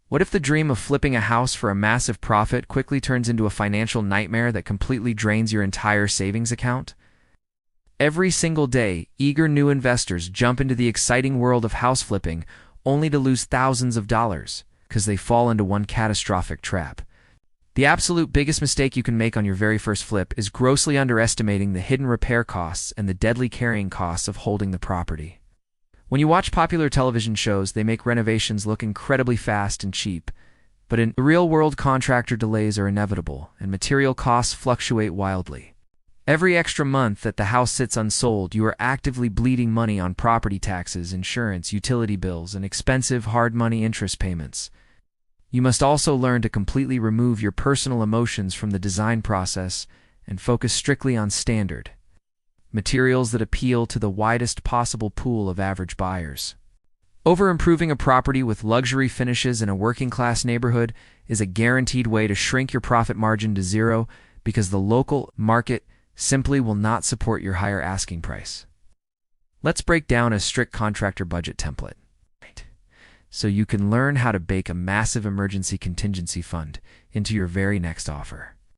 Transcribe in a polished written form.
What if the dream of flipping a house for a massive profit quickly turns into a financial nightmare that completely drains your entire savings account? Every single day, eager new investors jump into the exciting world of house flipping only to lose thousands of dollars because they fall into one catastrophic trap. The absolute biggest mistake you can make on your very first flip is grossly underestimating the hidden repair costs and the deadly carrying costs of holding the property. When you watch popular television shows, they make renovations look incredibly fast and cheap, but in the real world, contractor delays are inevitable and material costs fluctuate wildly. Every extra month that the house sits unsold, you are actively bleeding money on property taxes, insurance, utility bills, and expensive hard money interest payments. You must also learn to completely remove your personal emotions from the design process and focus strictly on standard materials that appeal to the widest possible pool of average buyers. Over-improving a property with luxury finishes in a working-class neighborhood is a guaranteed way to shrink your profit margin to zero because the local market simply will not support your higher asking price. Let's break down a strict contractor budget template, so you can learn how to bake a massive emergency contingency fund into your very next offer.